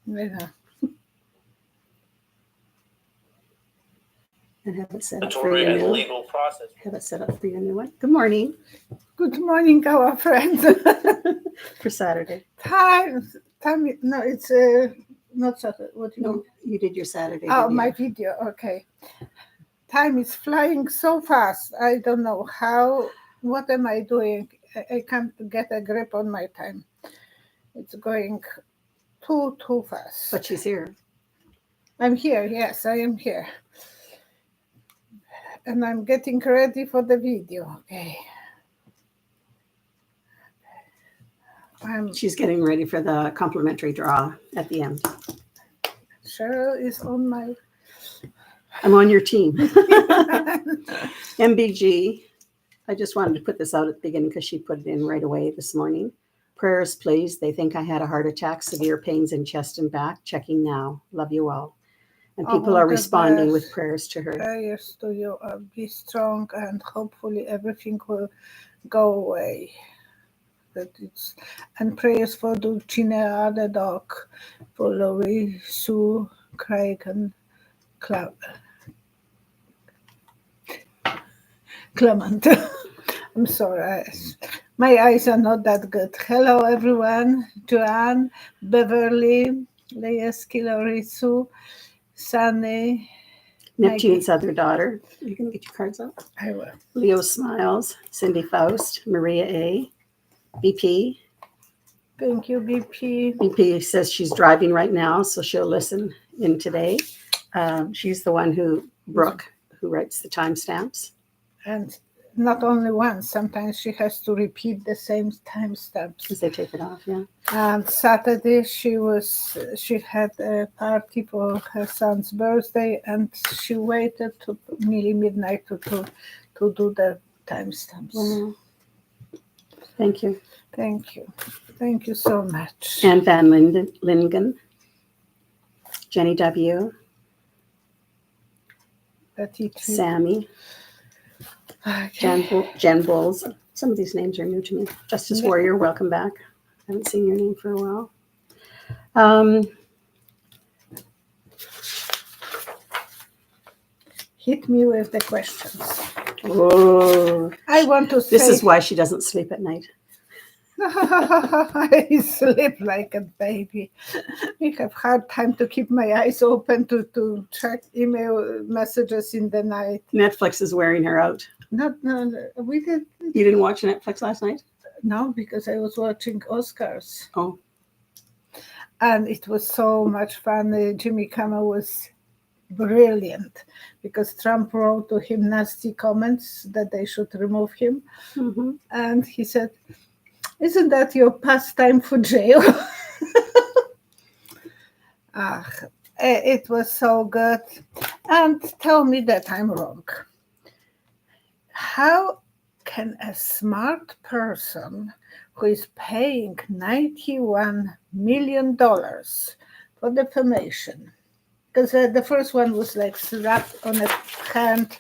Yeah. And have it set up for your new legal process. Have it set up for your new one. Good morning. Good morning, our friends. For Saturday. Time. No, it's not Saturday. What do you mean? You did your Saturday. Oh, video. my video. Okay. Time is flying so fast. I don't know how. What am I doing? I can't get a grip on my time. It's going too fast. But she's here. I'm here. Yes, I am here. And I'm getting ready for the video. Okay. She's getting ready for the complimentary draw at the end. Cheryl is on my... I'm on your team. MBG. I just wanted to put this out at the beginning because she put it in right away this morning. Prayers, please. They think I had a heart attack, severe pains in chest and back. Checking now. Love you all. And people are responding with prayers to her. Prayers to you. Be strong and hopefully everything will go away. And prayers for Dulcinea, the dog, for Laurie, Sue, Craig, and Clement. I'm sorry. My eyes are not that good. Hello, everyone. Joanne, Beverly, Leyeski, Laurie, Sue, Sunny. Neptune's other daughter. You can get your cards out. I will. Leo Smiles, Cindy Faust, Maria A., BP. Thank you, BP. BP says she's driving right now, so she'll listen in today. She's the one Brooke, who writes the timestamps. And not only once, sometimes she has to repeat the same timestamps. Because they take it off, yeah. And Saturday she had a party for her son's birthday, and she waited to nearly midnight to do the timestamps. Mm-hmm. Thank you. Thank you. Thank you so much. And Van Lingen, Jenny W., Sammy, okay. Jen Bowles. Some of these names are new to me. Justice Warrior, welcome back. I haven't seen your name for a while. Hit me with the questions. Oh, I want to say... This is why she doesn't sleep at night. I sleep like a baby. I have hard time to keep my eyes open to check email messages in the night. Netflix is wearing her out. No, we did. You didn't watch Netflix last night? No, because I was watching Oscars. Oh. And it was so much fun. Jimmy Kimmel was brilliant because Trump wrote to him nasty comments that they should remove him. Mm-hmm. And he said, "Isn't that your pastime for jail?" It was so good. And tell me that I'm wrong. How can a smart person who is paying $91 million for defamation, because the first one was like slapped on a hand,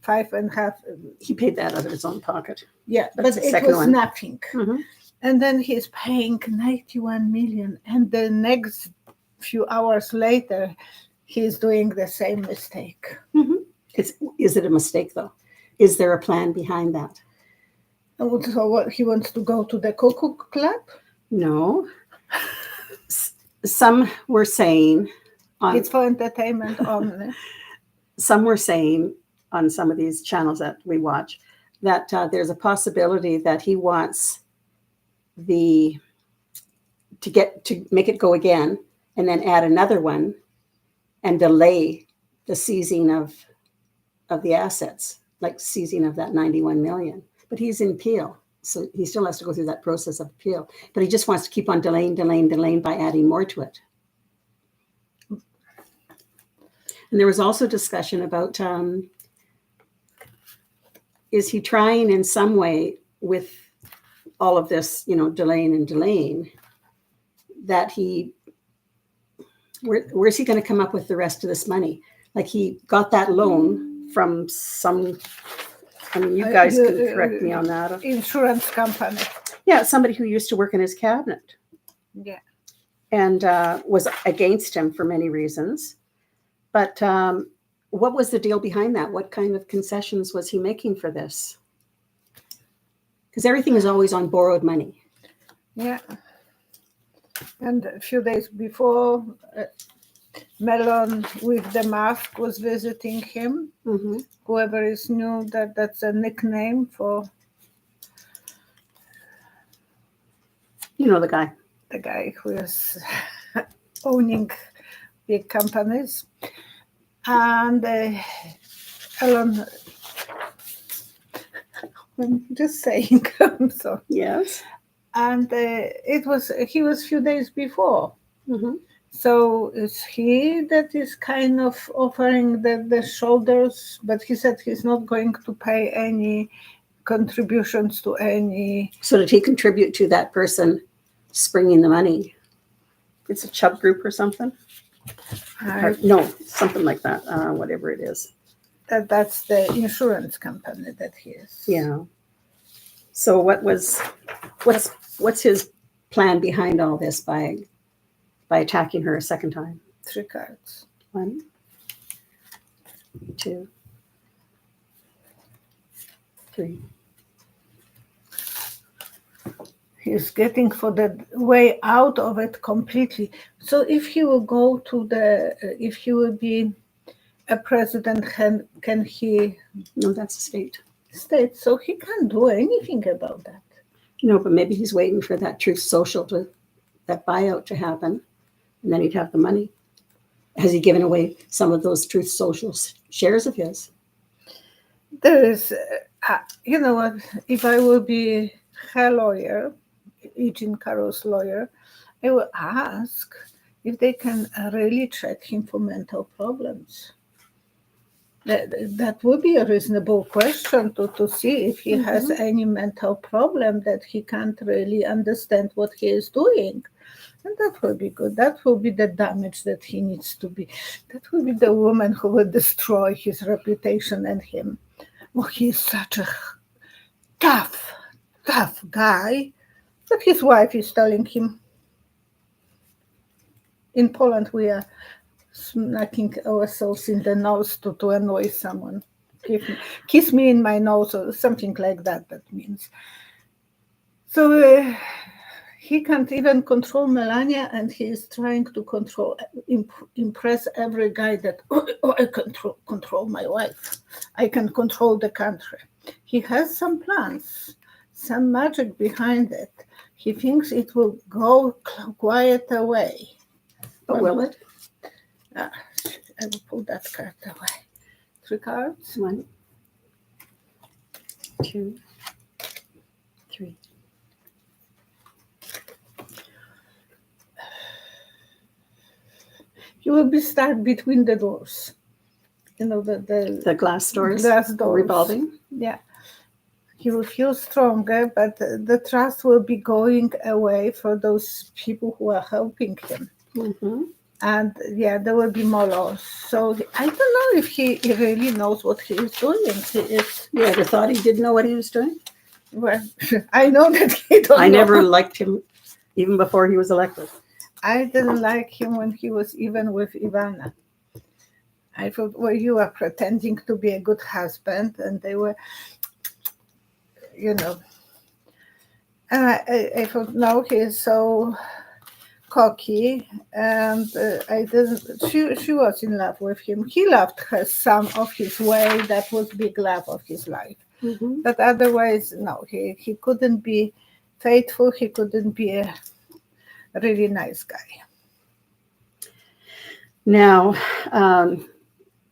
5.5. He paid that out of his own pocket. Yeah, but it was nothing. Mm-hmm. And then he's paying $91 million, and the next few hours later, he's doing the same mistake. Mm-hmm. Is it a mistake, though? Is there a plan behind that? So what, he wants to go to the Cuckoo Club? No. Some were saying... it's for entertainment only. Some were saying on some of these channels that we watch that there's a possibility that he wants to make it go again and then add another one and delay the seizing of the assets, like seizing of that 91 million. But he's in appeal, so he still has to go through that process of appeal. But he just wants to keep on delaying by adding more to it. And there was also discussion about, is he trying in some way with all of this, delaying, that where's he going to come up with the rest of this money? Like he got that loan from some, you guys can correct me on that. Insurance company. Yeah, somebody who used to work in his cabinet. Yeah. and was against him for many reasons. But what was the deal behind that? What kind of concessions was he making for this? Because everything is always on borrowed money. Yeah. And a few days before, Melon with the mask was visiting him. Mm-hmm. Whoever is new, that's a nickname for The guy. the guy who is owning big companies. And Elon, I'm just saying, so. Yes. And he was a few days before. Mm-hmm. So it's he that is kind of offering the shoulders, but he said he's not going to pay any contributions to any. So did he contribute to that person springing the money? It's a Chubb group or something? No, something like that, whatever it is. That's the insurance company that he is. Yeah. So what's his plan behind all this by attacking her a second time? 3 cards. 1, 2, 3. He's getting for the way out of it completely. So if he will go to if he will be a president, can he? No, that's a state. State, so he can't do anything about that. No, but maybe he's waiting for that Truth Social that buyout to happen, and then he'd have the money. Has he given away some of those Truth Social shares of his? There is, you know what? If I will be her lawyer, Carroll's lawyer, I will ask if they can really check him for mental problems. That would be a reasonable question to see if he has any mental problem that he can't really understand what he is doing. And that will be good. That will be the damage that he needs to be. That will be the woman who will destroy his reputation and him. Oh, he's such a tough guy. But his wife is telling him, in Poland we are smacking ourselves in the nose to annoy someone. Kiss me in my nose or something like that means. So he can't even control Melania, and he is trying to impress every guy that, I control my wife. I can control the country. He has some plans, some magic behind it. He thinks it will go quiet away. But will it? I will pull that card away. 3 cards. 1, 2, 3. You will be stuck between the doors. You know, The glass doors? Glass doors. Revolving? Yeah. He will feel stronger, but the trust will be going away for those people who are helping him. Mm-hmm. And there will be more loss. So I don't know if he really knows what he is doing. You ever thought he didn't know what he was doing? Well, I know that he don't know. I never liked him even before he was elected. I didn't like him when he was even with Ivana. I thought, well, you are pretending to be a good husband, and they were, And I thought, no, he is so cocky, and I didn't. She was in love with him. He loved her some of his way. That was big love of his life. Mm-hmm. But otherwise, no, he couldn't be faithful. He couldn't be a really nice guy. Now,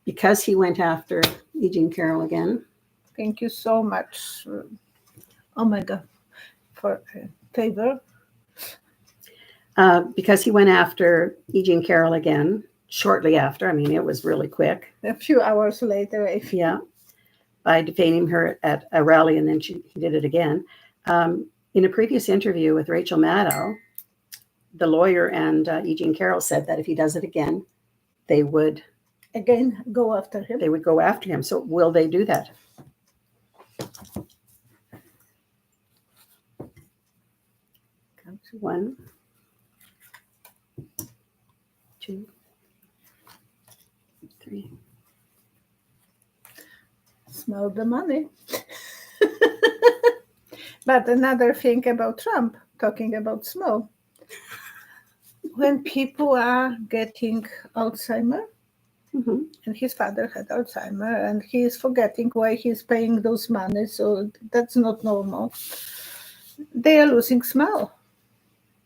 because he went after Eugene Carroll again. Thank you so much, Omega, for a favor. Because he went after Eugene Carroll again, shortly after. I mean, it was really quick. A few hours later. Yeah, by defaming her at a rally, and then he did it again. In a previous interview with Rachel Maddow, the lawyer and Eugene Carroll said that if he does it again, they would again go after him. They would go after him. So will they do that? Count to 1, 2, 3. Smell the money. But another thing about Trump, talking about smell, when people are getting Alzheimer, Mm-hmm. and his father had Alzheimer, and he is forgetting why he's paying those money, so that's not normal. They are losing smell.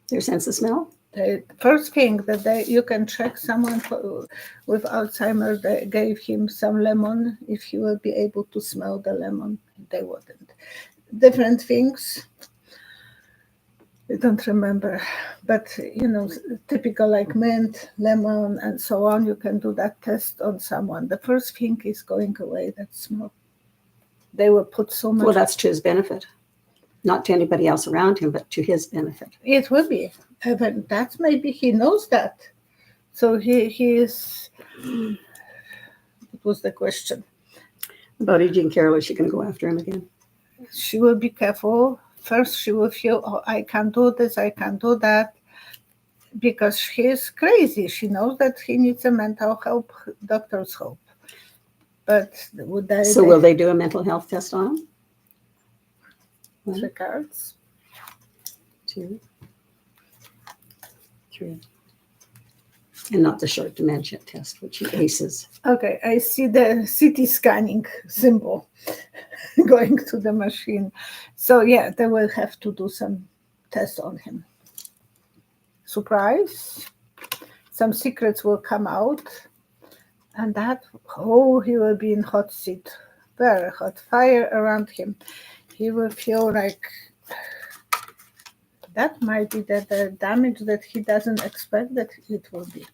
Their sense of smell? The first thing that you can check someone with Alzheimer, they gave him some lemon, if he will be able to smell the lemon. They wouldn't. Different things. I don't remember, but typical like mint, lemon, and so on. You can do that test on someone. The first thing is going away, that smell. They will put so much. Well, that's to his benefit, not to anybody else around him, but to his benefit. It will be, but that maybe he knows that. So he is. What was the question? About E.G. Carroll, is she going to go after him again? She will be careful. First, she will feel, oh, I can do this, I can do that, because she is crazy. She knows that he needs a mental help, doctor's help. But would they? So will they do a mental health test on him? 3 cards. 2, 3. And not the short dementia test, which he aces. Okay, I see the CT scanning symbol going to the machine. So yeah, they will have to do some tests on him. Surprise. Some secrets will come out. And that, he will be in hot seat. Very hot. Fire around him. He will feel like that might be the damage that he doesn't expect that it will be.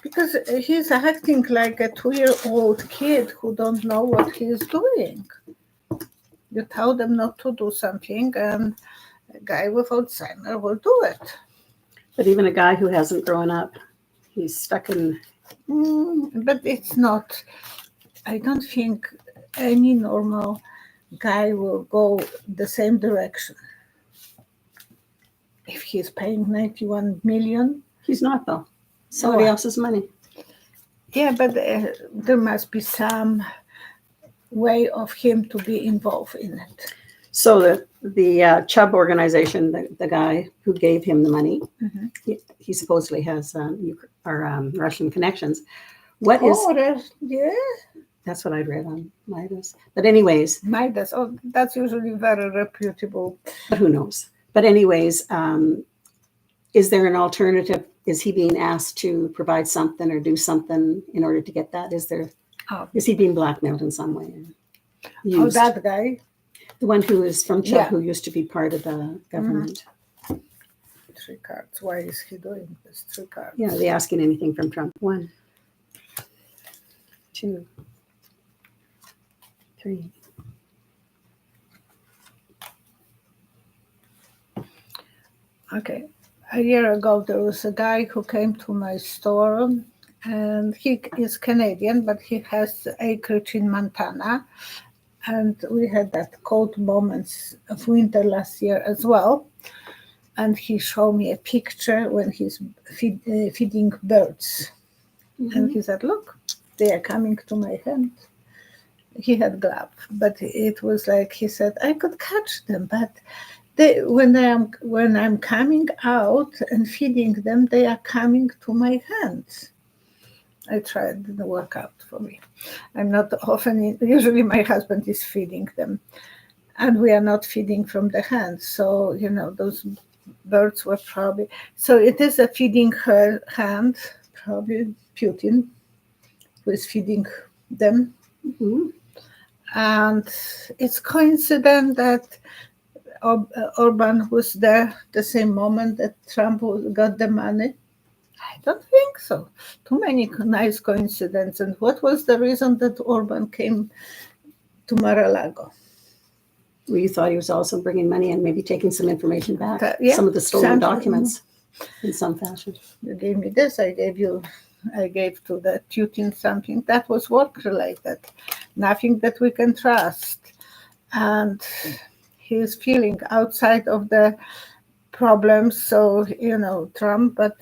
Because he's acting like a 2-year-old kid who don't know what he is doing. You tell them not to do something, and a guy with Alzheimer will do it. But even a guy who hasn't grown up, he's stuck in... But it's not. I don't think any normal guy will go the same direction. If he's paying 91 million. He's not, though. Somebody else's money. Yeah, but there must be some way of him to be involved in it. So the Chubb organization, the guy who gave him the money, he supposedly has Russian connections. Yeah. That's what I'd read on Midas. But anyways. Midas, that's usually very reputable. But who knows? But anyways, is there an alternative? Is he being asked to provide something or do something in order to get that? Is he being blackmailed in some way? Used? Oh, that guy? The one who is from Chubb, who used to be part of the government. 3 cards. Why is he doing this? 3 cards. Yeah, are they asking anything from Trump? 1, 2, 3. Okay. A year ago, there was a guy who came to my store, and he is Canadian, but he has acreage in Montana. And we had that cold moments of winter last year as well. And he showed me a picture when he's feeding birds. And he said, look, they are coming to my hand. He had gloves, but it was like, he said, I could catch them, but when I'm coming out and feeding them, they are coming to my hands. I tried, it didn't work out for me. I'm not often, usually my husband is feeding them, and we are not feeding from the hands. So, those birds were probably, so it is a feeding her hand, probably Putin, who is feeding them. And it's coincident that Orban was there the same moment that Trump got the money. I don't think so. Too many nice coincidences. And what was the reason that Orban came to Mar-a-Lago? Well, you thought he was also bringing money and maybe taking some information back, some of the stolen documents in some fashion. You gave me this, I gave to the Putin something. That was work-related. Nothing that we can trust. And he's feeling outside of the problems, so, Trump, but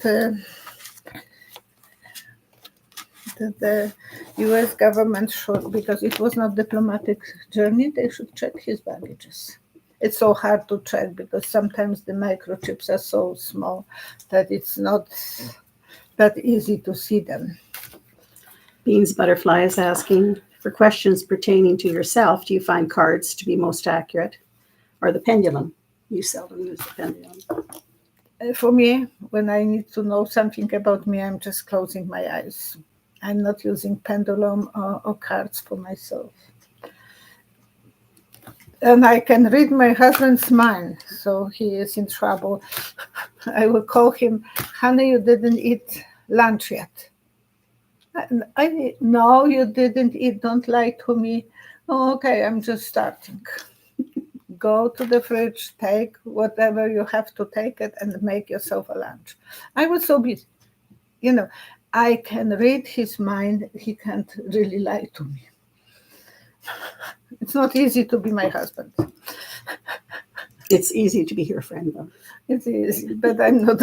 that the U.S. government should, because it was not diplomatic journey, they should check his baggages. It's so hard to check because sometimes the microchips are so small that it's not that easy to see them. Beans Butterfly is asking, for questions pertaining to yourself, do you find cards to be most accurate, or the pendulum? You seldom use the pendulum. For me, when I need to know something about me, I'm just closing my eyes. I'm not using pendulum or cards for myself. And I can read my husband's mind, so he is in trouble. I will call him, honey, you didn't eat lunch yet. No, you didn't eat, don't lie to me. Oh, okay, I'm just starting. Go to the fridge, take whatever you have to take it, and make yourself a lunch. I was so busy. I can read his mind. He can't really lie to me. It's not easy to be my husband. It's easy to be your friend, though. It's easy, but I'm not,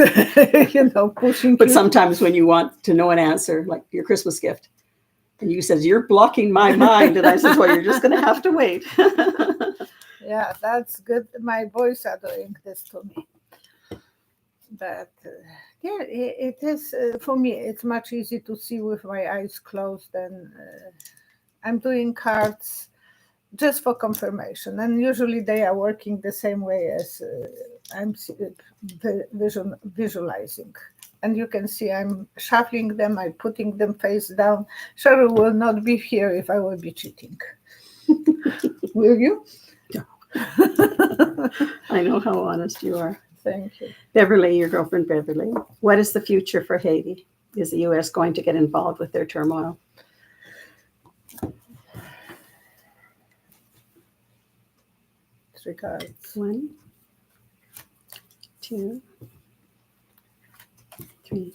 pushing. But sometimes when you want to know an answer, like your Christmas gift, and you says, you're blocking my mind. And I says, well, you're just going to have to wait. Yeah, that's good. My boys are doing this to me. But yeah, it is, for me, it's much easier to see with my eyes closed than I'm doing cards just for confirmation. And usually they are working the same way as I'm visualizing. And you can see I'm shuffling them, I'm putting them face down. Cheryl will not be here if I will be cheating. Will you? No. I know how honest you are. Thank you. Beverly, your girlfriend Beverly, what is the future for Haiti? Is the U.S. going to get involved with their turmoil? Three cards. 1, 2, 3.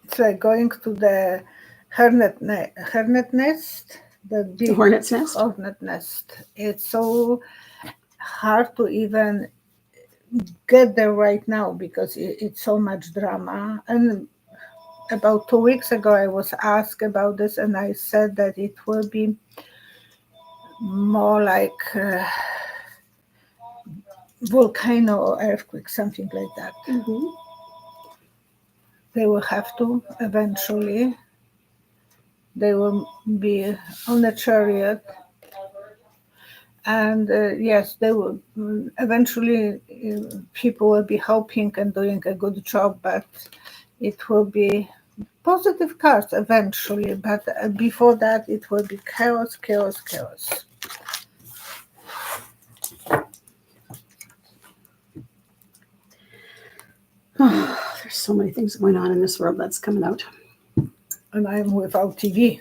It's like going to the hornet nest. The big hornet's nest? Hornet nest. It's so hard to even get there right now because it's so much drama. And about 2 weeks ago, I was asked about this, and I said that it will be more like volcano or earthquake, something like that. Mm-hmm. They will have to eventually. They will be on a chariot. And yes, they will eventually, people will be helping and doing a good job, but it will be positive cards eventually. But before that, it will be chaos, chaos, chaos. Oh, there's so many things going on in this world that's coming out. And I'm without TV.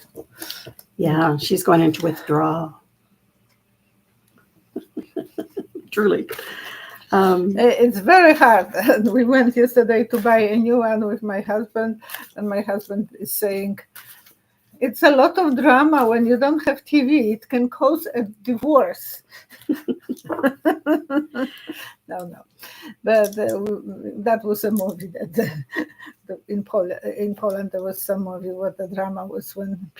Yeah, she's going into withdrawal. Truly. It's very hard. We went yesterday to buy a new one with my husband, and my husband is saying, it's a lot of drama when you don't have TV. It can cause a divorce. No. But that was a movie that in Poland there was some movie where the drama was when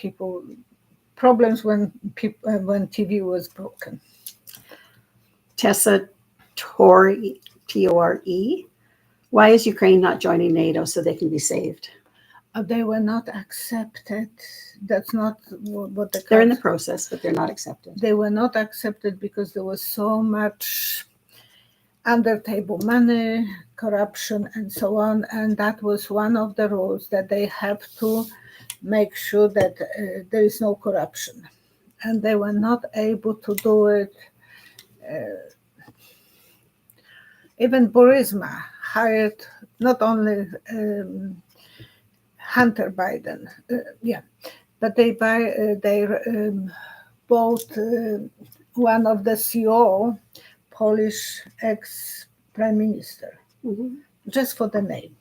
problems when TV was broken. Tessa Tore, T-O-R-E. Why is Ukraine not joining NATO so they can be saved? They were not accepted. That's not what they're in the process, but they're not accepted. They were not accepted because there was so much under-table money, corruption, and so on. And that was one of the rules, that they have to make sure that there is no corruption. And they were not able to do it. Even Burisma hired not only Hunter Biden, but they bought one of the CEO, Polish ex-prime minister, just for the name.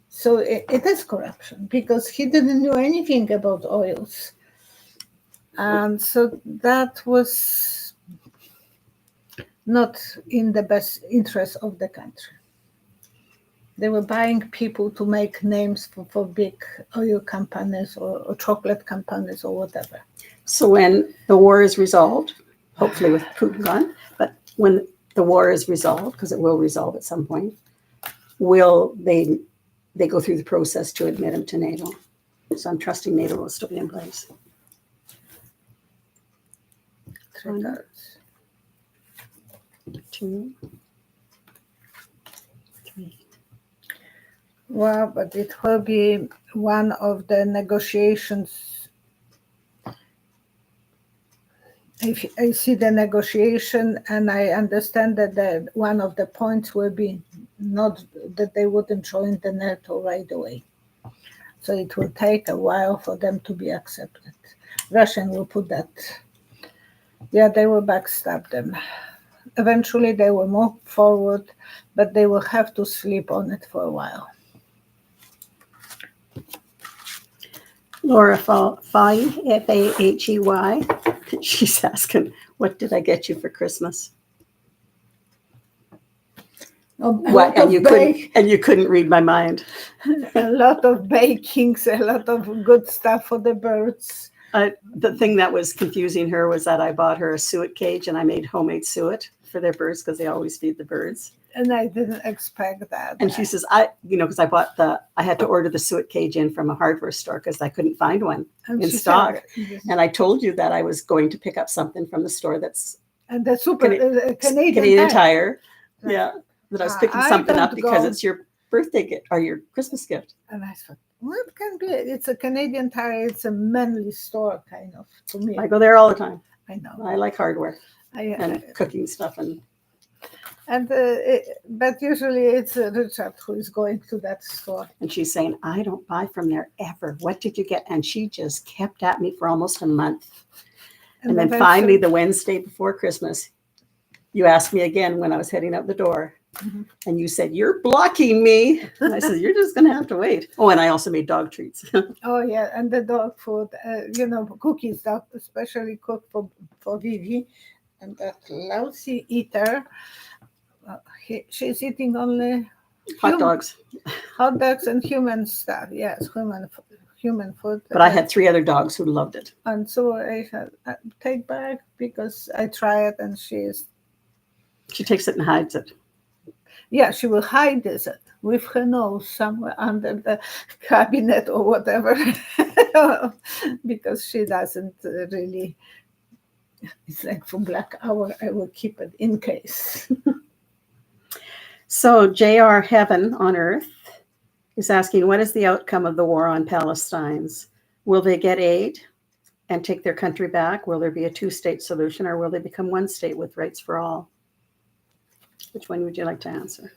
So it is corruption because he didn't know anything about oils. And so that was not in the best interest of the country. They were buying people to make names for big oil companies or chocolate companies or whatever. So when the war is resolved, hopefully with Putin gone, but when the war is resolved, because it will resolve at some point, will they go through the process to admit him to NATO? So I'm trusting NATO will still be in place. 3 cards. 2, 3. Well, but it will be one of the negotiations. If I see the negotiation, and I understand that one of the points will be not that they wouldn't join the NATO right away. So it will take a while for them to be accepted. Russian will put that. Yeah, they will backstab them. Eventually they will move forward, but they will have to sleep on it for a while. Laura Fahey, Fahey, she's asking, what did I get you for Christmas? What? And you couldn't read my mind. A lot of bakings, a lot of good stuff for the birds. The thing that was confusing her was that I bought her a suet cage, and I made homemade suet for their birds because they always feed the birds. And I didn't expect that. And she says, because I had to order the suet cage in from a hardware store because I couldn't find one in stock. And I told you that I was going to pick up something from the store that's and the super Canadian Tire. Right. Yeah, that I was picking something up because it's your birthday gift or your Christmas gift. And I thought, what can be? It's a Canadian Tire. It's a manly store, kind of, to me. I go there all the time. I know. I like hardware and cooking stuff but usually it's Richard who is going to that store. And she's saying, I don't buy from there ever. What did you get? And she just kept at me for almost a month. And then finally, the Wednesday before Christmas, you asked me again when I was heading out the door. Mm-hmm. And you said, you're blocking me. And I said, you're just going to have to wait. Oh, and I also made dog treats. Oh, yeah. And the dog food, cookies, especially cooked for Vivi. And that lousy eater. She's eating only hot dogs and human stuff. Yes, human food. But I had 3 other dogs who loved it. And so I had take back because I try it, and she takes it and hides it. Yeah, she will hide it with her nose somewhere under the cabinet or whatever, because she doesn't really. It's like for Black Hour, I will keep it in case. So J.R. Heaven on Earth is asking, what is the outcome of the war on Palestine? Will they get aid and take their country back? Will there be a 2-state solution, or will they become 1 state with rights for all? Which one would you like to answer?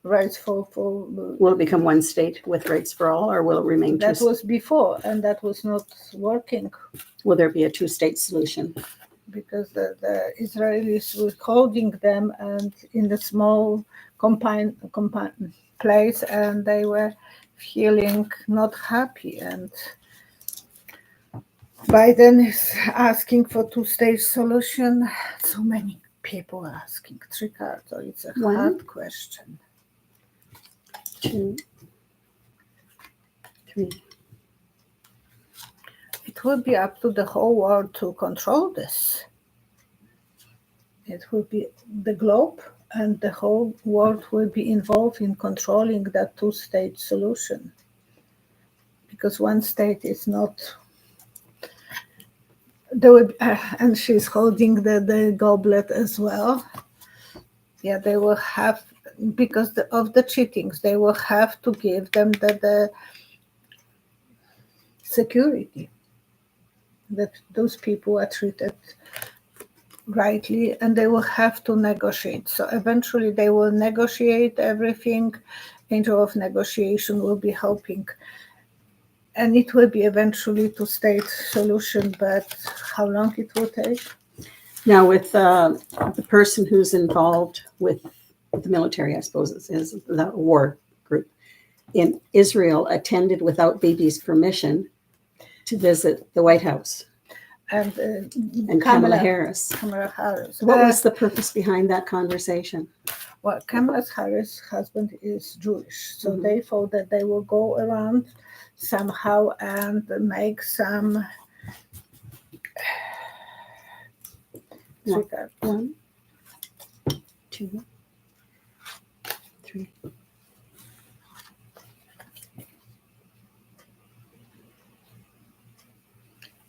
Rights for will it become 1 state with rights for all, or will it remain that was before, and that was not working. Will there be a 2-state solution? Because the Israelis were holding them and in the small confined place, and they were feeling not happy. And Biden is asking for 2-state solution. So many people are asking. 3 cards, so it's a hard question. 2, 3. It will be up to the whole world to control this. It will be the globe, and the whole world will be involved in controlling that 2-state solution. Because 1 state is not. There will be, and she's holding the goblet as well. Yeah, they will have, because of the cheatings, they will have to give them the security. That those people are treated rightly, and they will have to negotiate. So eventually they will negotiate everything. Angel of negotiation will be helping. And it will be eventually 2-state solution, but how long it will take? Now with the person who's involved with the military, I suppose is the war group, in Israel attended without Bibi's permission to visit the White House. And Kamala Harris. Kamala Harris. What was the purpose behind that conversation? Well, Kamala Harris' husband is Jewish, so Mhm. they thought that they will go around somehow and make some. Yeah. 1, 2, 3.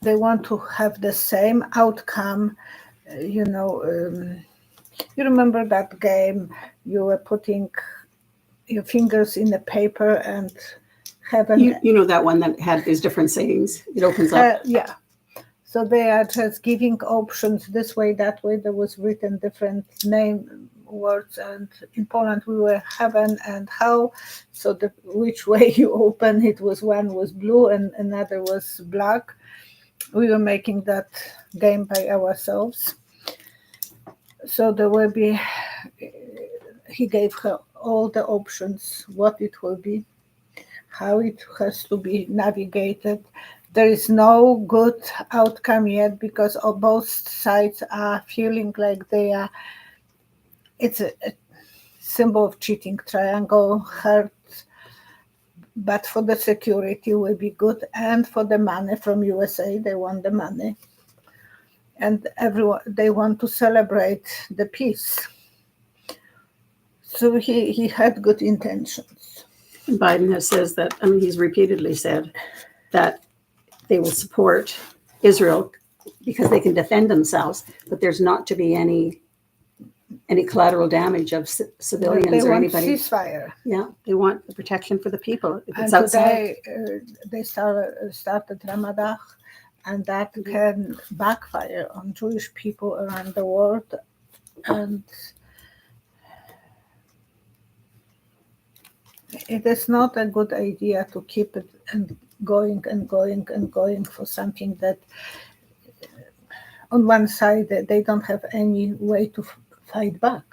They want to have the same outcome, you remember that game? You were putting your fingers in the paper and have an. You know that one that had these different sayings? It opens up. Yeah. So they are just giving options this way, that way. There was written different name words, and in Poland we were heaven and hell. So which way you open it was, one was blue and another was black. We were making that game by ourselves. So there will be, he gave her all the options, what it will be, how it has to be navigated. There is no good outcome yet because both sides are feeling like it's a symbol of cheating, triangle, heart, but for the security will be good, and for the money from USA, they want the money. And everyone, they want to celebrate the peace. So he had good intentions. Biden says that, he's repeatedly said that they will support Israel because they can defend themselves, but there's not to be any collateral damage of civilians or anybody. They want ceasefire. Yeah, they want the protection for the people. If it's and outside. Today they started Ramadan, and that can backfire on Jewish people around the world. And it is not a good idea to keep it and going for something that on one side they don't have any way to fight back.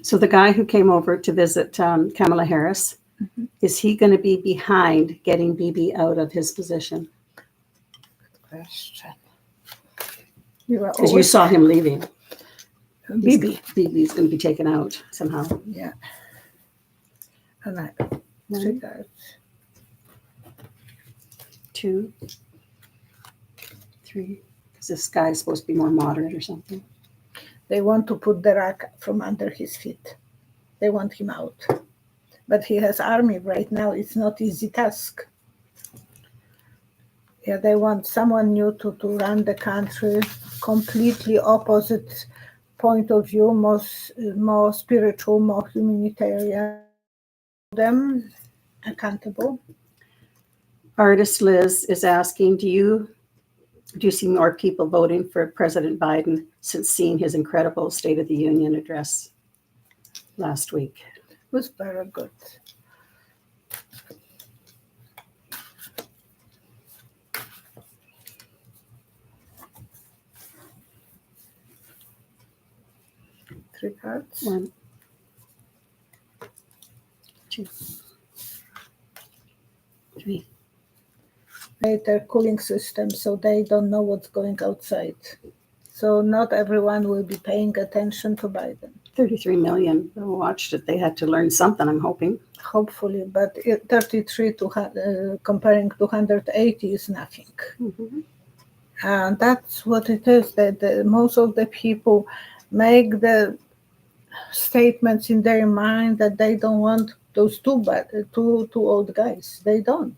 So the guy who came over to visit Kamala Harris, is he going to be behind getting Bibi out of his position? Good question. Because you saw him leaving. Bibi's going to be taken out somehow. Yeah. And I 2, 3. Because this guy is supposed to be more moderate or something. They want to put the rug from under his feet. They want him out. But he has army right now. It's not easy task. Yeah, they want someone new to run the country, completely opposite point of view, more spiritual, more humanitarian. Them accountable. Artist Liz is asking, do you see more people voting for President Biden since seeing his incredible State of the Union address last week? It was very good. Three cards. 1, 2, 3. Their cooling system, so they don't know what's going outside. So not everyone will be paying attention to Biden. 33 million who watched it. They had to learn something, I'm hoping. Hopefully, but 33 comparing to 180 is nothing. Mm-hmm. And that's what it is, that most of the people make the statements in their mind that they don't want those two old guys. They don't.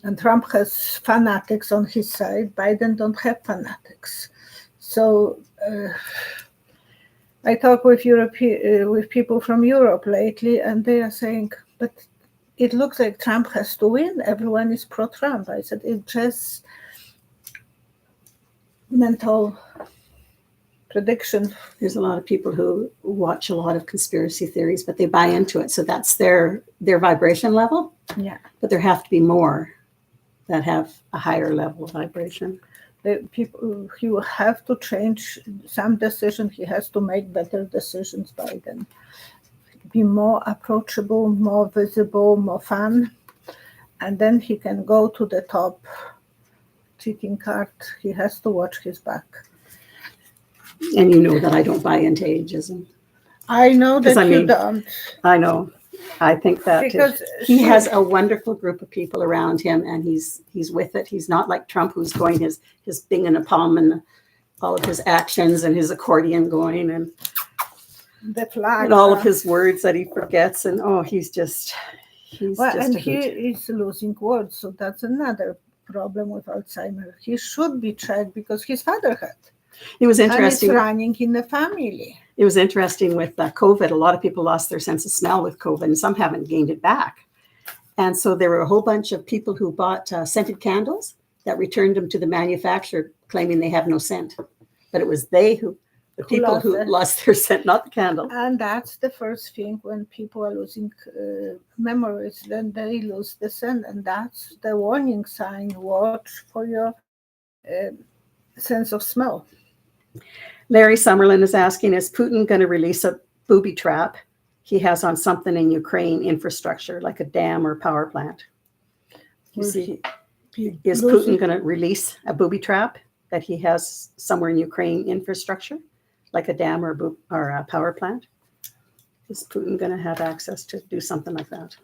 And Trump has fanatics on his side. Biden don't have fanatics. So I talk with with people from Europe lately, and they are saying, but it looks like Trump has to win. Everyone is pro-Trump. I said, it's just mental prediction. There's a lot of people who watch a lot of conspiracy theories, but they buy into it. So that's their vibration level. Yeah. But there have to be more that have a higher level of vibration. The people, he will have to change some decision. He has to make better decisions, Biden. Be more approachable, more visible, more fun. And then he can go to the top cheating card. He has to watch his back. And you know that I don't buy into ageism. I know that you don't. I know. I think that Because he has a wonderful group of people around him, and he's with it. He's not like Trump, who's going his thing in a palm and all of his actions and his accordion going and the flag and all of his words that he forgets. And he's well, just and a he hoot. is losing words, so that's another problem with Alzheimer. He should be checked because his father had. It was And interesting. it's running in the family. It was interesting with COVID. A lot of people lost their sense of smell with COVID, and some haven't gained it back. And so there were a whole bunch of people who bought scented candles that returned them to the manufacturer, claiming they have no scent. But it was the people who lost their scent, not the candle. And that's the first thing when people are losing memories, then they lose the scent. And that's the warning sign. Watch for your sense of smell. Larry Summerlin is asking, is Putin going to release a booby trap he has on something in Ukraine infrastructure, like a dam or power plant? Is Putin going to release a booby trap that he has somewhere in Ukraine infrastructure, like a dam or a power plant? Is Putin going to have access to do something like that?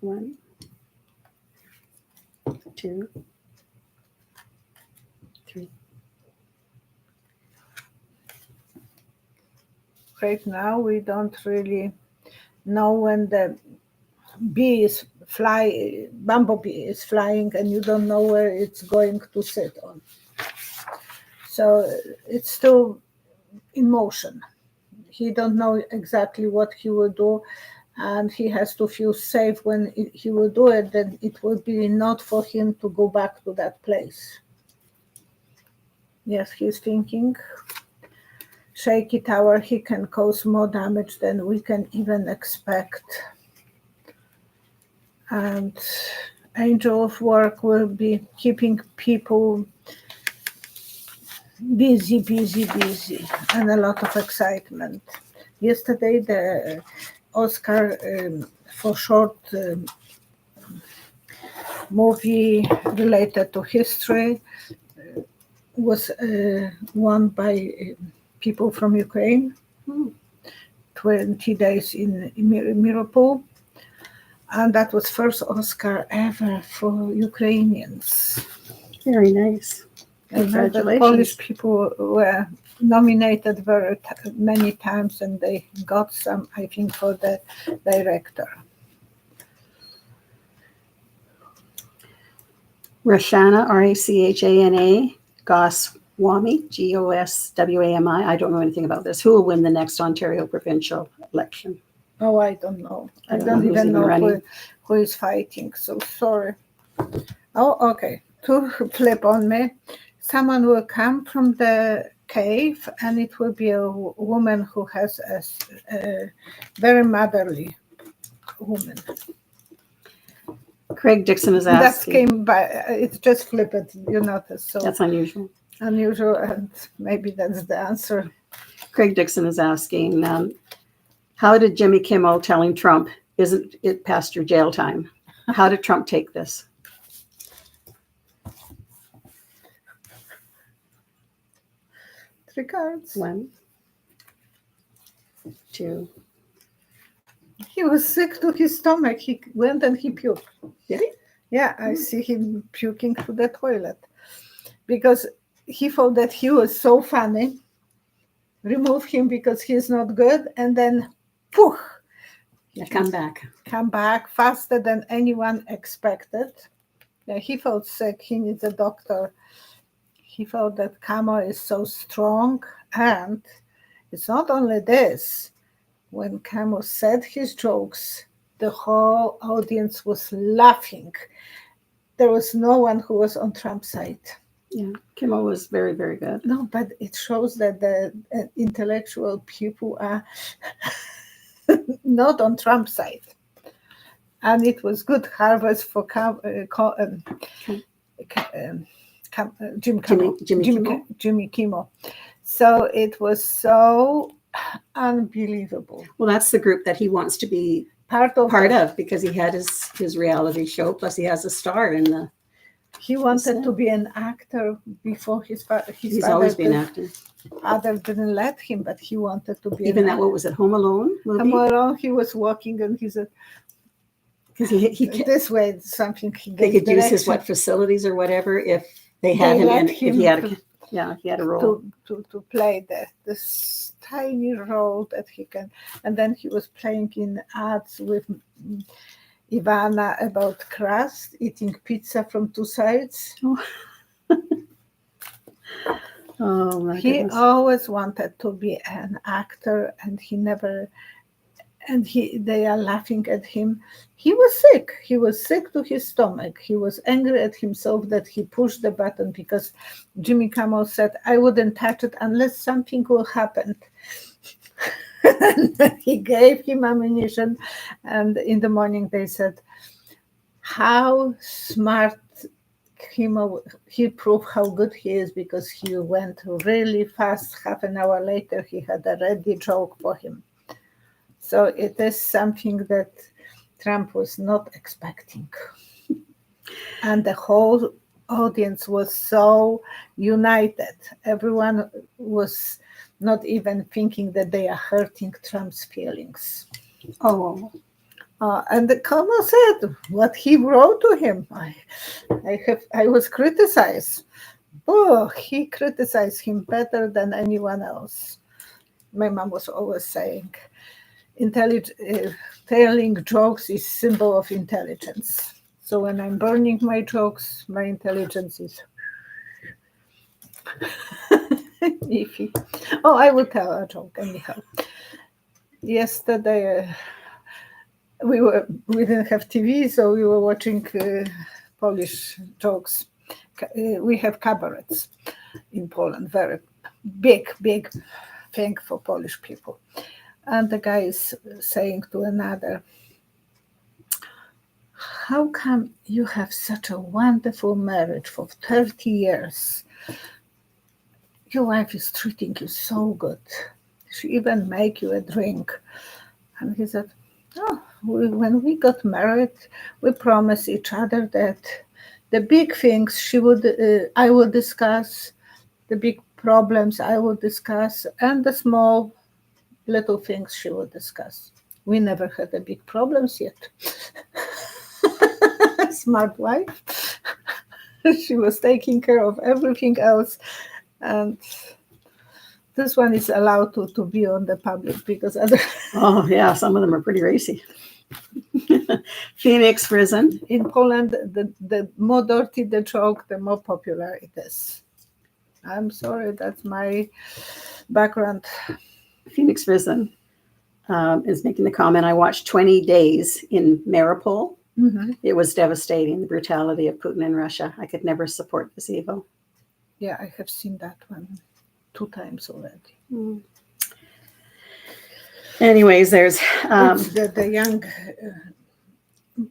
One, two, three. Right now, we don't really know when the bumblebee is flying, and you don't know where it's going to sit on. So it's still in motion. He don't know exactly what he will do, and he has to feel safe when he will do it. Then it will be not for him to go back to that place. Yes, he's thinking. Shaky tower, he can cause more damage than we can even expect. And angel of work will be keeping people busy, and a lot of excitement. Yesterday, the Oscar for short movie related to history was won by people from Ukraine. 20 days in Mirapool. And that was first Oscar ever for Ukrainians. Very nice. Congratulations. The Polish people were nominated many times, and they got some, I think, for the director. Rachana, Rachana Goswami, Goswami. I don't know anything about this. Who will win the next Ontario provincial election? Oh, I don't know. I don't even know who is fighting, so sorry. Oh, okay. To flip on me, someone will come from the cave, and it will be a woman who has a very motherly woman. Craig Dixon is asking. That came by, it just flipped, you notice. So that's unusual. Unusual, and maybe that's the answer. Craig Dixon is asking, how did Jimmy Kimmel telling Trump, isn't it past your jail time? How did Trump take this? Three cards. 1, 2. He was sick to his stomach. He went and he puked. Really? Yeah, I see him puking to the toilet. Because he thought that he was so funny. Remove him because he's not good. And then, poof. Yeah, come back faster than anyone expected. Yeah, he felt sick. He needs a doctor. He felt that Kimmel is so strong. And it's not only this. When Kimmel said his jokes, the whole audience was laughing. There was no one who was on Trump's side. Yeah, Kimmel was very, very good. No, but it shows that the intellectual people are not on Trump's side. And it was good harvest for Jimmy Kimmel. So it was so unbelievable. Well, that's the group that he wants to be Part of because he had his reality show. Plus, he has a star in the. He wanted to be an actor before his He's father. always been an actor. Other didn't let him, but he wanted to be. Even that, what was it, Home Alone movie? Home Alone, he was walking and he said, because he this way something he they could use his facilities or whatever if they had him in, if he had a role to play this tiny role that he can. And then he was playing in ads with Ivana about crust, eating pizza from two sides. Oh my he goodness. always wanted to be an actor, and he never. And they are laughing at him. He was sick. He was sick to his stomach. He was angry at himself that he pushed the button because Jimmy Kimmel said, I wouldn't touch it unless something will happen. And he gave him ammunition. And in the morning they said, how smart Kimmel, he proved how good he is because he went really fast. Half an hour later, he had a ready joke for him. So it is something that Trump was not expecting. And the whole audience was so united. Everyone was not even thinking that they are hurting Trump's feelings. And the Kimmel said what he wrote to him. I was criticized. Oh, he criticized him better than anyone else. My mom was always saying, telling jokes is symbol of intelligence. So when I'm burning my jokes, my intelligence is iffy. Oh, I will tell a joke anyhow. Yesterday, we didn't have TV, so we were watching Polish jokes. We have cabarets in Poland, very big thing for Polish people. And the guy is saying to another, how come you have such a wonderful marriage for 30 years? Your wife is treating you so good. She even make you a drink. And he said, when we got married, we promised each other that the big things I would discuss, the big problems I would discuss, and the small little things she would discuss. We never had the big problems yet. Smart wife. She was taking care of everything else. And this one is allowed to be on the public because other. Oh, yeah, some of them are pretty racy. Phoenix prison. In Poland, the more dirty the joke, the more popular it is. I'm sorry, that's my background. Phoenix prison is making the comment, I watched 20 Days in Mariupol. Mm-hmm. It was devastating, the brutality of Putin in Russia. I could never support this evil. Yeah, I have seen that one 2 times already. Mm. Anyways, there's the young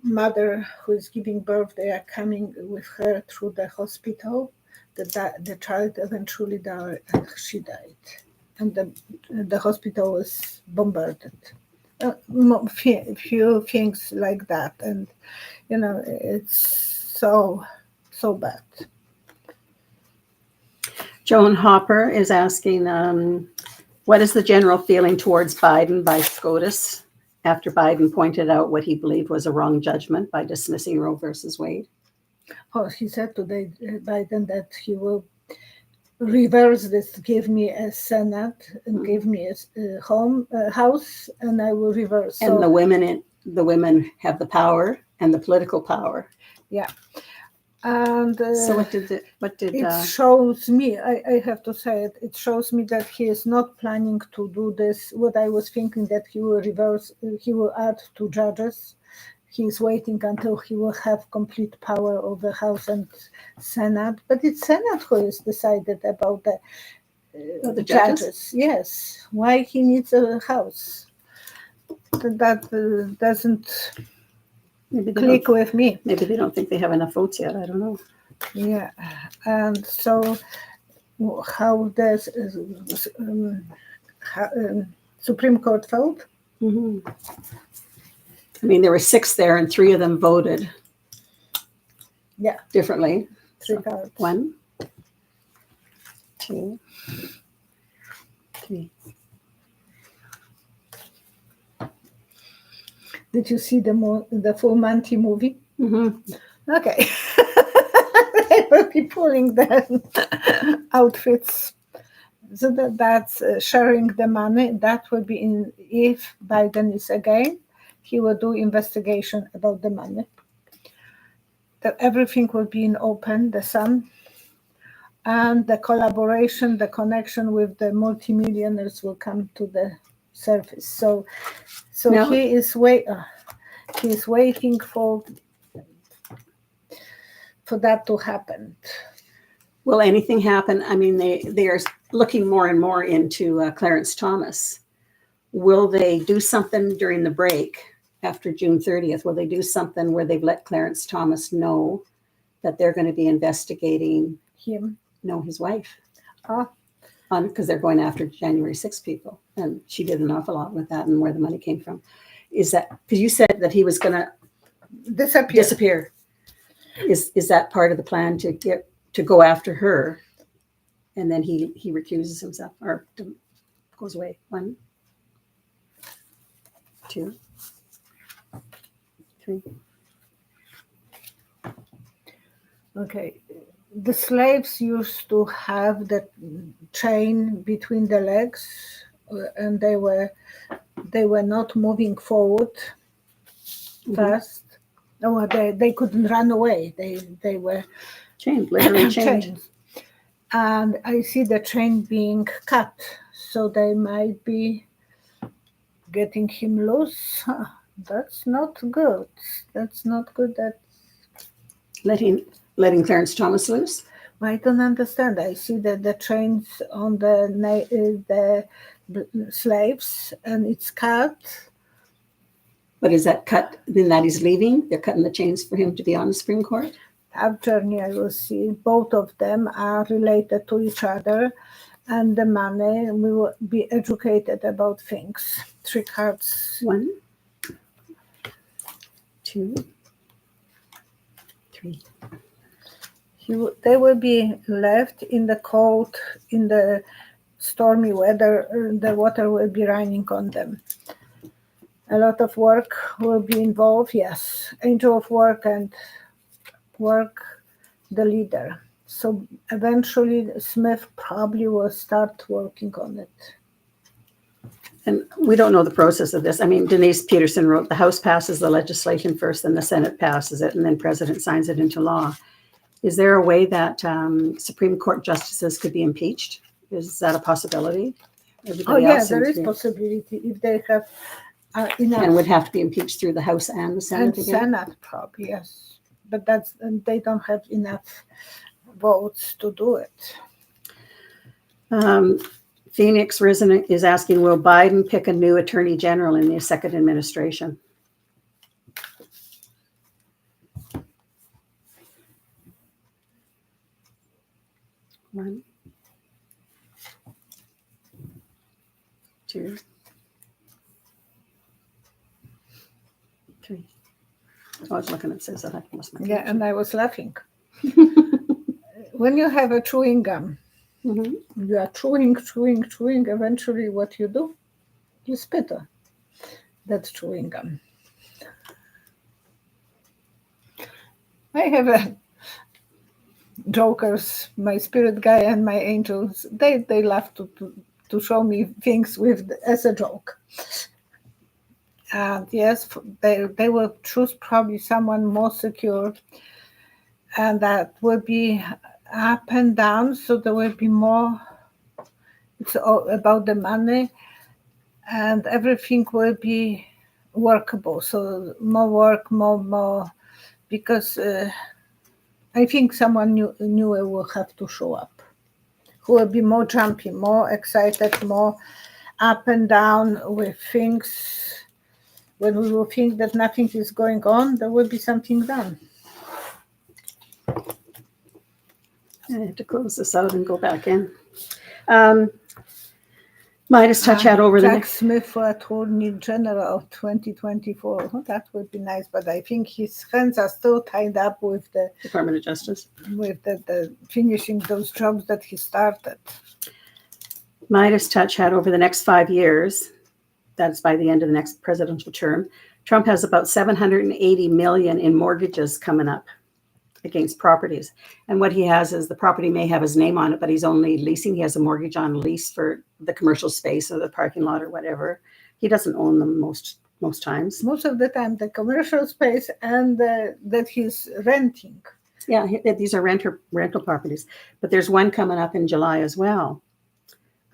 mother who is giving birth. They are coming with her through the hospital. The child eventually died, and she died, and the hospital was bombarded. Few things like that, and it's so bad. Joan Hopper is asking, what is the general feeling towards Biden by SCOTUS after Biden pointed out what he believed was a wrong judgment by dismissing Roe versus Wade? Oh, he said today, Biden, that he will reverse this, give me a Senate and give me a house, and I will reverse. And the women have the power and the political power. Yeah. And so what did it shows me, I have to say it shows me that he is not planning to do this. What I was thinking, that he will add 2 judges. He's waiting until he will have complete power over House and Senate. But it's Senate who is decided about the judges. Yes. Why he needs a House? That doesn't click with me. Maybe they don't think they have enough votes yet. I don't know. Yeah. And so how Supreme Court vote. I mean, there were 6 there, and 3 of them voted. Yeah. Differently. 3 cards. 1, 2, 3. Did you see the full Monty movie? Okay. They will be pulling the outfits. So that's sharing the money. That will be if Biden is again, he will do investigation about the money. That everything will be in open, the sun, and the collaboration, the connection with the multimillionaires will come to the surface. So Now, he is waiting for that to happen. will anything happen? I mean, they are looking more and more into Clarence Thomas. Will they do something during the break after June 30th? Will they do something where they've let Clarence Thomas know that they're going to be investigating Him? No, his wife. Ah. Because they're going after January 6 people. And she did an awful lot with that and where the money came from. Is that, because you said that he was going to disappear. Is that part of the plan to go after her? And then he recuses himself or goes away. 1, 2, 3. Okay. The slaves used to have the chain between the legs, and they were not moving forward fast. No, they couldn't run away. They were chained, literally chained. And I see the chain being cut, so they might be getting him loose. That's not good. That's not good. That letting Clarence Thomas loose. I don't understand. I see that the chains on the slaves, and it's cut. But is that cut? Then that he's leaving. They're cutting the chains for him to be on the Supreme Court. That journey, I will see. Both of them are related to each other, and the money. We will be educated about things. 3 cards. 1, 2, 3. They will be left in the cold, in the stormy weather. The water will be running on them. A lot of work will be involved, yes. Angel of work and work, the leader. So eventually Smith probably will start working on it. And we don't know the process of this. I mean, Denise Peterson wrote, the House passes the legislation first, then the Senate passes it, and then President signs it into law. Is there a way that Supreme Court justices could be impeached? Is that a possibility? There is possibility if they have enough. And would have to be impeached through the House and the Senate again? Senate, probably, yes. But they don't have enough votes to do it. Phoenix resident is asking, will Biden pick a new attorney general in the second administration? One, 2, 3. I was looking, it says that I lost my Yeah, and I was laughing. When you have a chewing gum, you are chewing. Eventually, what you do? You spit on. That's chewing gum. I have a jokers, my spirit guy and my angels. They love to show me things as a joke. And yes, they will choose probably someone more secure, and that will be up and down. So there will be more. It's all about the money, and everything will be workable. So more work, more, because I think someone new will have to show up, who will be more jumpy, more excited, more up and down with things. When we will think that nothing is going on, there will be something done. I have to close this out and go back in. Midas touch hat over the Jack next. Smith for Attorney General 2024. Oh, that would be nice, but I think his hands are still tied up with the Department of Justice. the finishing those jobs that he started. Midas touch hat over the next 5 years. That's by the end of the next presidential term. Trump has about $780 million in mortgages coming up against properties. And what he has is the property may have his name on it, but he's only leasing. He has a mortgage on lease for the commercial space or the parking lot or whatever. He doesn't own them most times. Most of the time, the commercial space and that he's renting. Yeah, these are rental properties. But there's one coming up in July as well.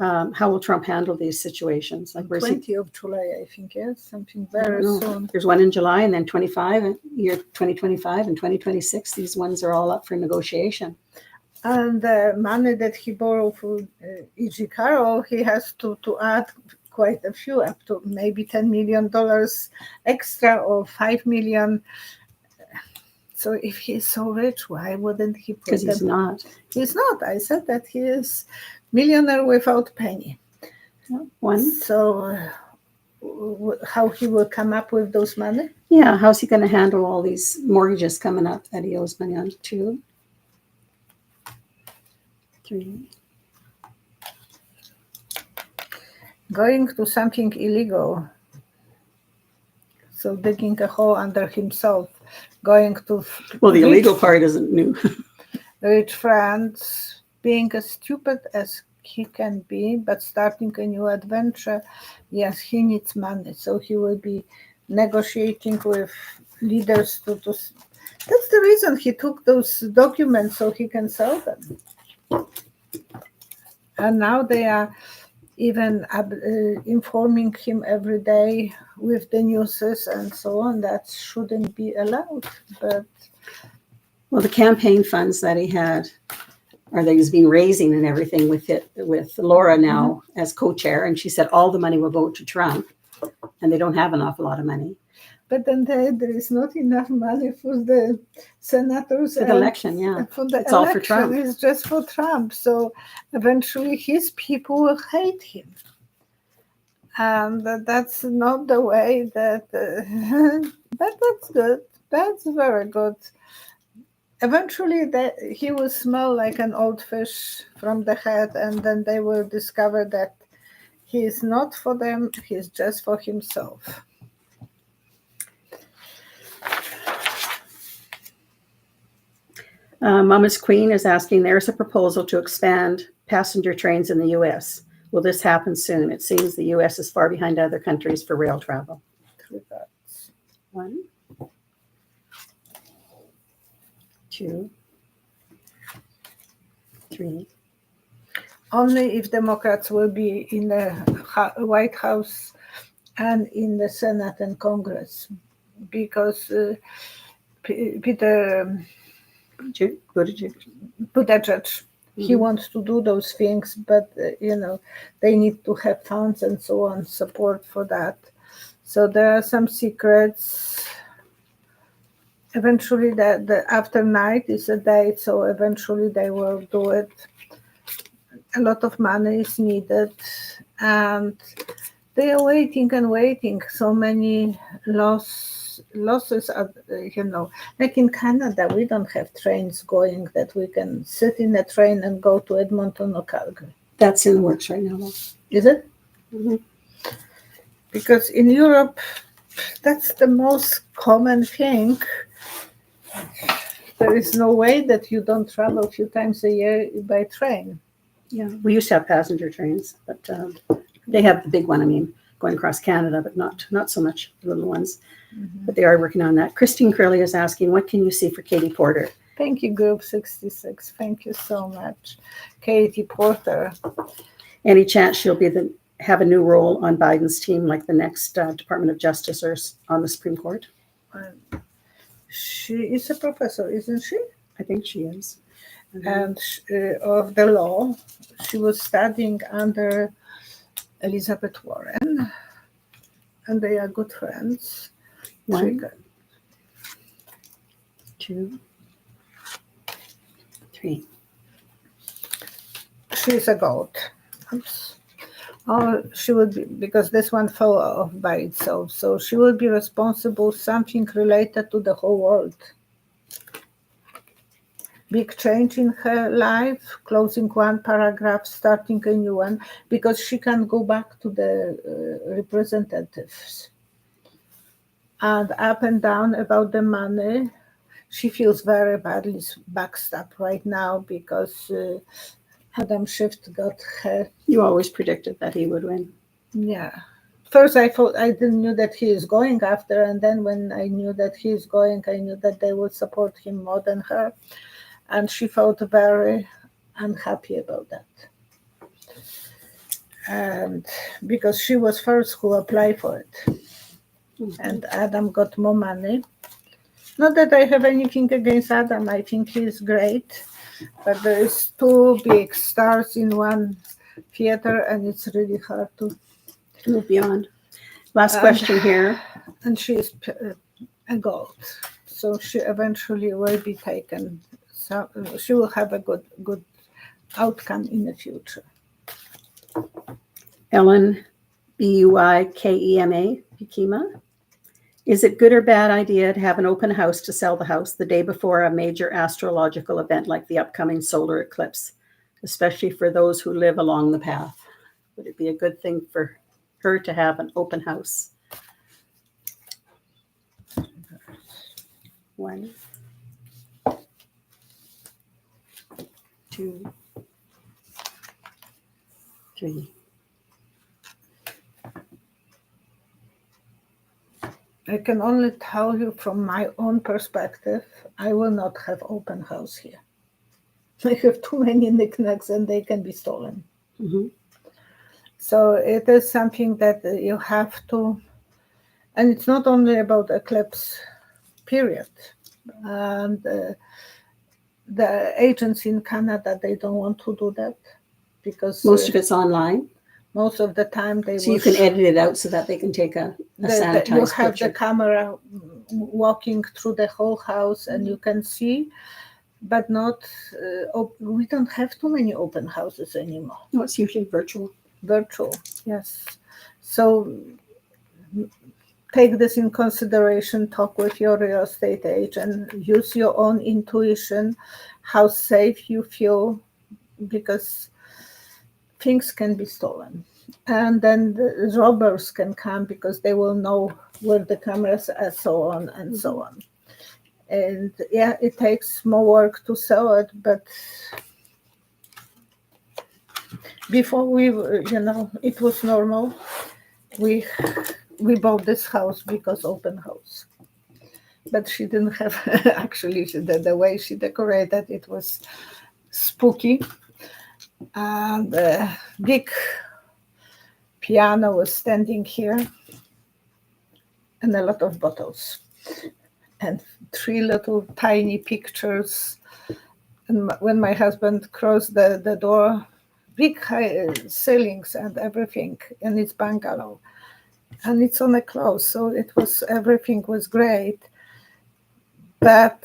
How will Trump handle these situations? Like 20th of July, I think, yes, something very soon. There's one in July, and then 2025 and 2026. These ones are all up for negotiation. And the money that he borrowed from E.G. Carroll, he has to add quite a few, up to maybe $10 million extra or $5 million. So if he's so rich, why wouldn't he put them? Because he's not. He's not. I said that he is millionaire without penny. One. So how he will come up with those money? Yeah, how's he going to handle all these mortgages coming up that he owes money on? 2, 3. Going to something illegal. So digging a hole under himself. Going to... Well, the illegal part isn't new. Rich friends, being as stupid as he can be, but starting a new adventure. Yes, he needs money. So he will be negotiating with leaders to that's the reason he took those documents, so he can sell them. And now they are even informing him every day with the newses and so on. That shouldn't be allowed. But well, the campaign funds that he had, or that he's been raising and everything with Laura now as co-chair, and she said all the money will go to Trump, and they don't have an awful lot of money. But then there is not enough money for the senators. For the election, yeah. For the it's election, all for Trump. It's just for Trump. So eventually his people will hate him. And that's not the way that... but that's good. That's very good. Eventually he will smell like an old fish from the head, and then they will discover that he is not for them, he's just for himself. Mama's Queen is asking, there's a proposal to expand passenger trains in the U.S. Will this happen soon? It seems the U.S. is far behind other countries for rail travel. 1, 2, 3. Only if Democrats will be in the White House and in the Senate and Congress, because Peter Buttigieg, he wants to do those things, but they need to have funds and so on, support for that. So there are some secrets. Eventually, the after night is a date, so eventually they will do it. A lot of money is needed, and they are waiting and waiting. So many losses are, like in Canada, we don't have trains going that we can sit in a train and go to Edmonton or Calgary. That's in the works right now, though. Is it? Mm-hmm. Because in Europe, that's the most common thing. There is no way that you don't travel a few times a year by train. Yeah, we used to have passenger trains, but they have the big one, going across Canada, but not so much the little ones. Mm-hmm. But they are working on that. Christine Curley is asking, what can you see for Katie Porter? Thank you, Group 66. Thank you so much. Katie Porter. Any chance she'll have a new role on Biden's team, like the next Department of Justice or on the Supreme Court? She is a professor, isn't she? I think she is. Mm-hmm. And of the law. She was studying under Elizabeth Warren, and they are good friends. 1, 2, 3. She's a goat. Oops. or she would be, because this one fell off by itself, so she will be responsible something related to the whole world. Big change in her life, closing one paragraph, starting a new one, because she can go back to the representatives. And up and down about the money, she feels very badly backstabbed right now because Adam Schiff got her. You always predicted that he would win. Yeah. First, I thought I didn't know that he is going after, and then when I knew that he is going, I knew that they would support him more than her, and she felt very unhappy about that. And because she was first who applied for it, and Adam got more money. Not that I have anything against Adam. I think he's great, but there is two big stars in one theater, and it's really hard to move beyond. Last question here. And she is a gold, so she eventually will be taken. So she will have a good outcome in the future. Ellen, Buykema, Bukema. Is it good or bad idea to have an open house to sell the house the day before a major astrological event like the upcoming solar eclipse, especially for those who live along the path? Would it be a good thing for her to have an open house? 1, 2, 3. I can only tell you from my own perspective, I will not have open house here. I have too many knickknacks and they can be stolen. Mm-hmm. So it is something that you have to, and it's not only about eclipse period. And the agents in Canada, they don't want to do that because most of it's online. Most of the time they so you can edit it out so that they can take a sanitized you have picture. The camera walking through the whole house and you can see, but not we don't have too many open houses anymore. No, it's usually virtual. Yes. So take this in consideration, talk with your real estate agent, use your own intuition, how safe you feel, because things can be stolen. And then the robbers can come because they will know where the cameras are, so on and so on. And yeah, it takes more work to sell it, but before it was normal. We bought this house because open house. But she didn't have, actually, the way she decorated, it was spooky. And the big piano was standing here and a lot of bottles and 3 little tiny pictures. And when my husband crossed the door, big high ceilings and everything, and it's bungalow. And it's on a close, so everything was great. But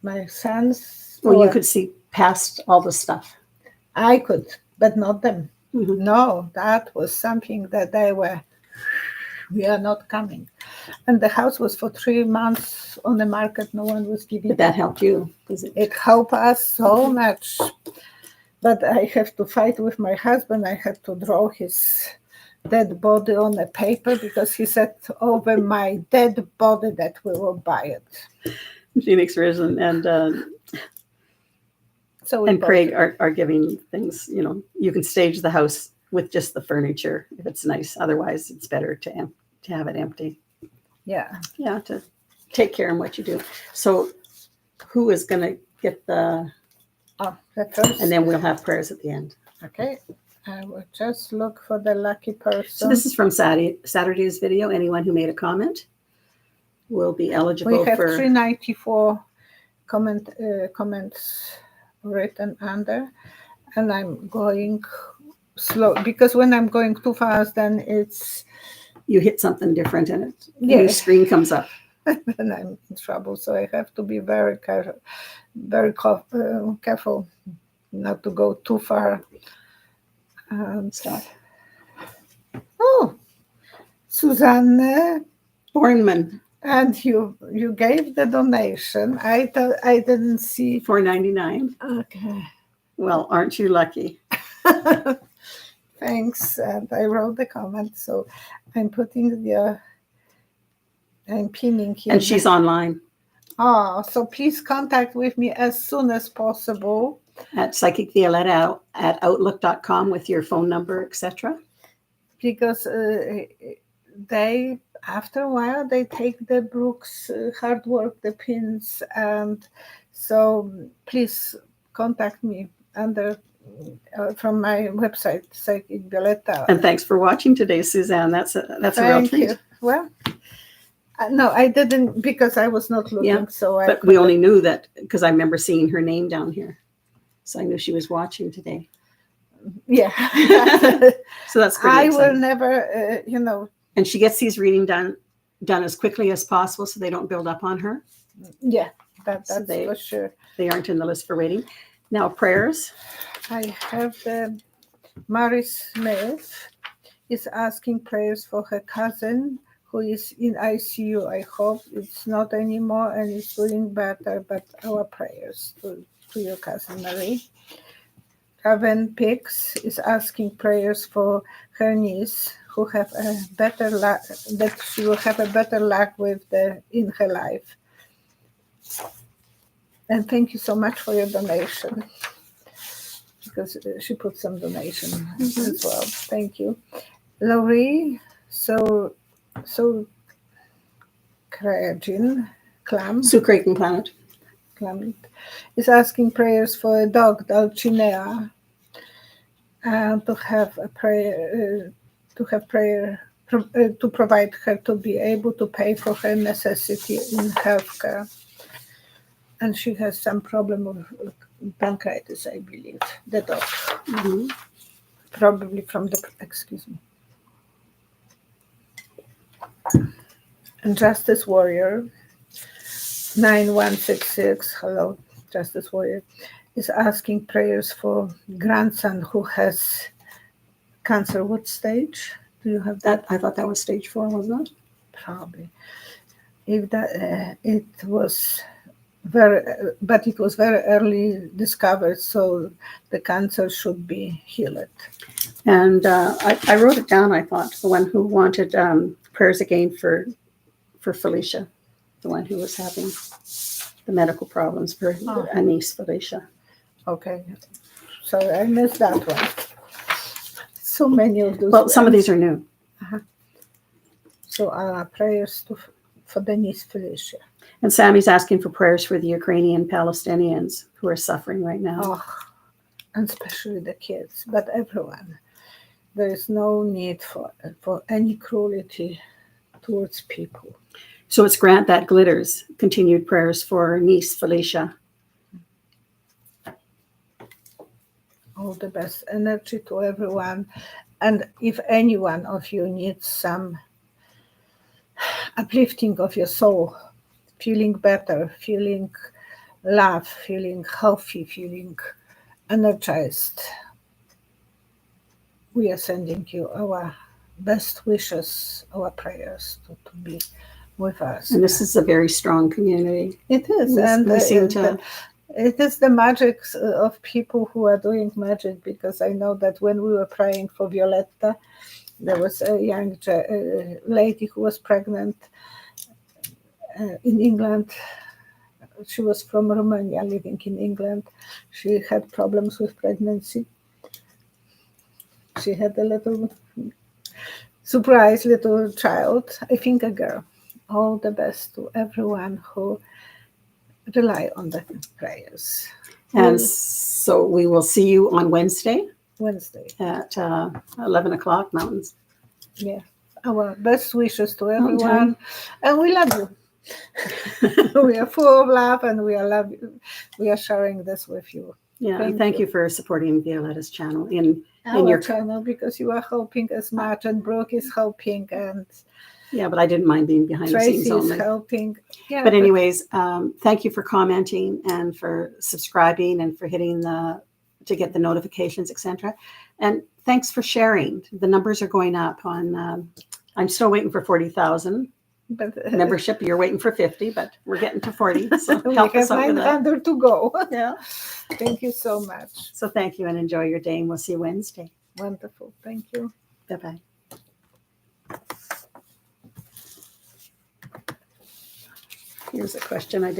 my sons... Well, you could see past all the stuff. I could, but not them. Mm-hmm. No, that was something that we are not coming. And the house was for 3 months on the market, no one was giving. But that helped you. It helped us so much. But I have to fight with my husband. I had to draw his dead body on a paper because he said, over my dead body that we will buy it. Phoenix Risen and Craig are giving things, you can stage the house with just the furniture if it's nice. Otherwise, it's better to have it empty. Yeah. Yeah, to take care of what you do. So who is going to get the first? And then we'll have prayers at the end. Okay. I will just look for the lucky person. So this is from Saturday's video. Anyone who made a comment will be eligible. We have 394 comments written under, and I'm going slow because when I'm going too fast, then you hit something different and a new screen comes up. And I'm in trouble. So I have to be very careful not to go too far. And, stuff. oh, Susanne, Bornman, and you gave the donation. I didn't see. $4.99. Okay. Well, aren't you lucky? Thanks. And I wrote the comment, so I'm I'm pinning here. And she's online Oh, so please contact with me as soon as possible. at psychicvioletta at outlook.com with your phone number, etc. Because they, after a while, they take the Brooks hard work, the pins, and so please contact me from my website, Psychic Violetta. And thanks for watching today, Suzanne. That's a real treat. You. Well, no, I didn't, because I was not looking. Yeah, so but we only knew that because I remember seeing her name down here, so I knew she was watching today. Yeah. So that's pretty I exciting. will never, And she gets these reading done as quickly as possible so they don't build up on her. Yeah, that's So for sure. They aren't in the list for waiting. Now, prayers. I have Mary Smith is asking prayers for her cousin who is in ICU. I hope it's not anymore and is doing better, but our prayers to your cousin Mary. Raven Pix is asking prayers for her niece who have a better luck, that she will have a better luck with in her life. And thank you so much for your donation, because she put some donation as well. Thank you. Laurie, so Craig Clam. Sue Creighton Planet. Clam is asking prayers for a dog, Dulcinea, and to have a prayer, to provide her to be able to pay for her necessity in healthcare. And she has some problem with pancreatitis, I believe, the dog. Mm-hmm. Probably from excuse me. And Justice Warrior, 9166, hello, Justice Warrior, is asking prayers for grandson who has cancer. What stage? Do you have that? I thought that was stage 4, wasn't it? Probably. If that it was but it was very early discovered, so the cancer should be healed. And I wrote it down. I thought the one who wanted prayers again for Felicia, the one who was having the medical problems for her niece Felicia. Okay, so I missed that one. So many of those. Well, some of these are new. Uh-huh. So prayers for the niece Felicia. And Sammy's asking for prayers for the Ukrainian Palestinians who are suffering right now. Oh, and especially the kids, but everyone. There is no need for any cruelty towards people. So it's Grant That Glitters. Continued prayers for niece Felicia. All the best energy to everyone. And if any one of you needs some uplifting of your soul, feeling better, feeling love, feeling healthy, feeling energized, we are sending you our best wishes, our prayers to be with us. And this is a very strong community. It is. It is the magic of people who are doing magic, because I know that when we were praying for Violetta, there was a young lady who was pregnant in England. She was from Romania, living in England. She had problems with pregnancy. She had a little surprise little child, I think a girl. All the best to everyone who rely on the prayers. And so we will see you on Wednesday at 11 o'clock Mountains. Yeah. Our best wishes to everyone. And we love you. We are full of love, and we are sharing this with you. Yeah, thank you for supporting Violetta's channel in your channel, because you are helping as much, and Brooke is helping, and yeah, but I didn't mind being behind the scenes only. Tracy is helping. Yeah, but anyways, thank you for commenting and for subscribing and for hitting the to get the notifications, etc. And thanks for sharing. The numbers are going up on, I'm still waiting for 40,000 But membership. You're waiting for 50, but we're getting to 40. So we help us have out with that. 900 to go. Yeah. Thank you so much. So thank you and enjoy your day. And we'll see you Wednesday. Wonderful. Thank you. Bye-bye. Here's a question I